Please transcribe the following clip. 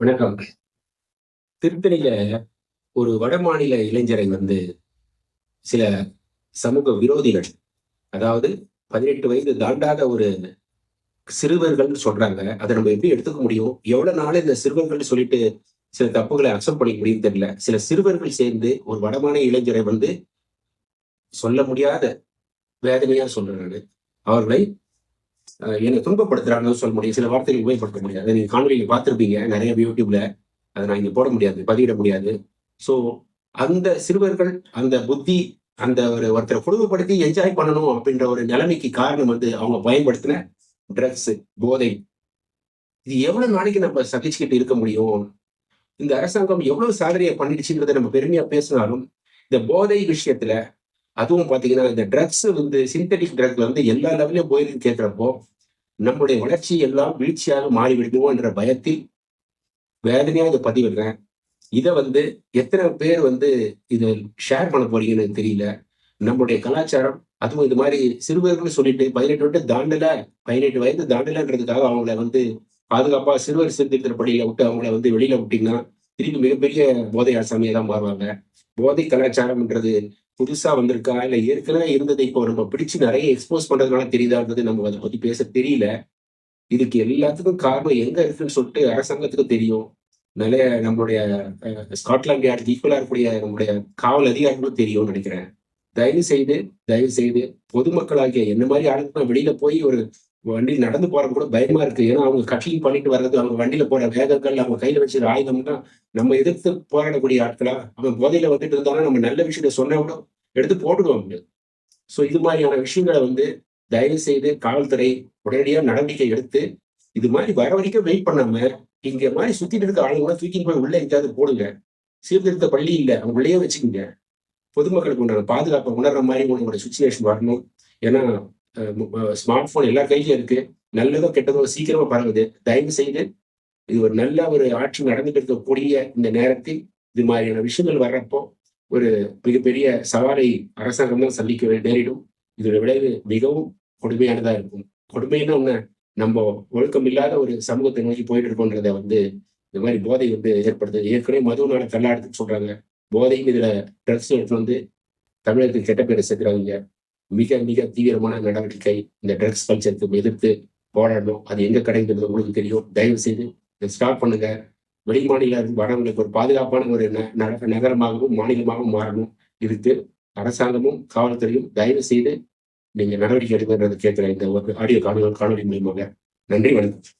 வணக்கம். திருத்தணியில ஒரு வடமாநில இளைஞரை சில சமூக விரோதிகள், அதாவது 18 வயது தாண்டாத ஒரு சிறுவர்கள்ன்னு சொல்றாங்க. அத நம்ம எப்படி எடுத்துக்க முடியும்? எவ்வளவு நாள் இந்த சிறுவர்கள்ன்னு சொல்லிட்டு சில தப்புகள அக்செப்ட் பண்ணிக்க முடியும்னு தெரியல. சில சிறுவர்கள் சேர்ந்து ஒரு வடமாநில இளைஞரை சொல்ல முடியாத வேதனையா சொல்றேன் நானு. அவர்களை என்னை துன்பப்படுத்துறாங்கன்னு சொல்ல முடியும். சில வார்த்தைகள் உபயோகப்படுத்த முடியாது. அத நீங்க காணொளியில பார்த்திருப்பீங்க. நெறைய YouTubeல. அத நான் இங்க போட முடியாது. பதிவிட முடியாது. ஸோ அந்த சிறுவர்கள், அந்த புத்தி, அந்த ஒருத்தர கொடுமைப்படுத்தி என்ஜாய் பண்ணணும் அப்படின்ற ஒரு நிலைமைக்கு காரணம் அவங்க பயன்படுத்தின ட்ரக்ஸ், போதை. இது எவ்வளவு நாளைக்கு நம்ம சகிச்சுக்கிட்டு இருக்க முடியும்? இந்த அரசாங்கம் எவ்வளவு சாதனைய பண்ணிடுச்சுன்றத நம்ம பெருமையா பேசினாலும், இந்த போதை விஷயத்துல, அதுவும் பார்த்தீங்கன்னா, இந்த ட்ரக்ஸ் சிந்தெடிக் ட்ரக்ல எல்லா லெவல்லயும் போயிருக்குன்னு கேட்கிறப்போ, நம்முடைய வளர்ச்சி எல்லாம் வீழ்ச்சியாக மாறிவிடுமோ என்ற பயத்தில் வேதனையா இத பதிவிடுறேன். இத எத்தன பேர் இத ஷேர் பண்ண போறீங்கன்னு எனக்கு தெரியல. நம்முடைய கலாச்சாரம், அதுவும் இது மாரி சிறுவர்கள்னு சொல்லிட்டு 18 வயது தாண்டலன்றதுக்காக அவங்கள பாதுகாப்பா சிறுவர் சீர்திருத்த பள்ளியில விட்டு அவங்கள வெளியில விட்டீங்கன்னா, திருப்பி மிகப்பெரிய போதை ஆசாமியா தான் மாறுவாங்க. போதை கலாச்சாரம்ன்றது புதுசா வந்திருக்கா? இல்ல ஏற்கனவே இருந்தத இப்போ நம்ம பிடிச்சு நெறைய எக்ஸ்போஸ் பண்றதுனால தெரியுதான்றது நமக்கு அத பத்தி பேச தெரியல. இதுக்கு எல்லாத்துக்கும் காரணம் எங்க இருக்குன்னு சொல்லிட்டு அரசாங்கத்துக்கும் தெரியும். நெறைய நம்மளுடைய ஸ்காட்லாந்து யார்டுக்கு ஈக்குவலா இருக்கக்கூடிய நம்முடைய காவல் அதிகாரிகளும் தெரியும்னு நினைக்கிறேன். தயவு செய்து தயவு செய்து பொதுமக்களாகிய என்ன மாரி ஆளுங்கலாம் வெளியில போய் ஒரு வண்டியில நடந்து போறது கூட பயமா இருக்கு. ஏன்னா, அவங்க கட்லிங் பண்ணிட்டு வர்றது, அவங்க வண்டியில போற வேகங்கள், அவங்க கையில வச்சிருக்க ஆயுதம்லாம் நம்ம எதிர்த்து போராடக்கூடிய ஆட்களா? அவன் போதையில வந்துட்டு இருந்தான்னா, நம்ம நல்ல விஷயத்த சொன்னா கூட எடுத்து போட்டுடுவாங்க. ஸோ இது மாரியான விஷயங்கள தயவு செய்து காவல்துறை உடனடியா நடவடிக்கை எடுத்து, இது மாரி வர வரைக்கும் வெயிட் பண்ணாம, இங்க மாரி சுத்திட்டு இருக்க ஆளுங்கள தூக்கிட்டு போய் உள்ள எங்கேயாவது போடுங்க. சீர்திருத்த பள்ளி இல்ல. அவங்க உள்ளேயே வச்சுக்கங்க. பொதுமக்களுக்கு உண்டான பாதுகாப்ப உணர்ற மாரி உங்களோட சிச்சுவேஷன் வரணும். ஏன்னா, ஸ்மார்ட் போன் எல்லார் கையிலயும் இருக்கு. நல்லதோ, கெட்டதோ சீக்கிரமா பரவுது. தயவு செய்து இது ஒரு நல்ல ஆட்சி நடந்துட்டு இருக்கக்கூடிய இந்த நேரத்தில், இது மாதிரியான விஷயங்கள் வர்றப்போ, ஒரு மிகப்பெரிய சவாலை அரசாங்கம் தான் சந்திக்க நேரிடும். இதோட விளைவு மிகவும் கொடுமையானதா இருக்கும். கொடுமைன்னா என்ன? நம்ப ஒழுக்கம் இல்லாத ஒரு சமூகத்தை நோக்கி போயிட்டு இருக்கோன்றத இந்த மாரி போதை ஏற்படுத்துது. ஏற்கனவே மதுவுனால தள்ளாடுதுன்னு சொல்றாங்க. போதையும் இதுல ட்ரக்ஸ் எடுத்துட்டு தமிழகத்துக்கு கெட்ட பேரை சேர்க்கிறாங்க. மிக, மிக தீவிரமான நடவடிக்கை. இந்த ட்ரக்ஸ் கல்ச்சருக்கு எதிர்த்து போராடணும். அது எங்க கிடைக்குதுன்றது உங்களுக்கு தெரியும். தயவு செய்து இத ஸ்டாப் பண்ணுங்க. வெளிமாநில வரவங்களுக்கு ஒரு பாதுகாப்பான ஒரு நகரமாகவும், மாநிலமாகவும் மாறணும். இதுக்கு அரசாங்கமும், காவல்துறையும் தயவு செய்து நீங்க நடவடிக்கை எடுங்கன்றத கேட்கிறேன். இந்த ஒரு ஆடியோ காணொலி மூலியமாக. நன்றி, வணக்கம்.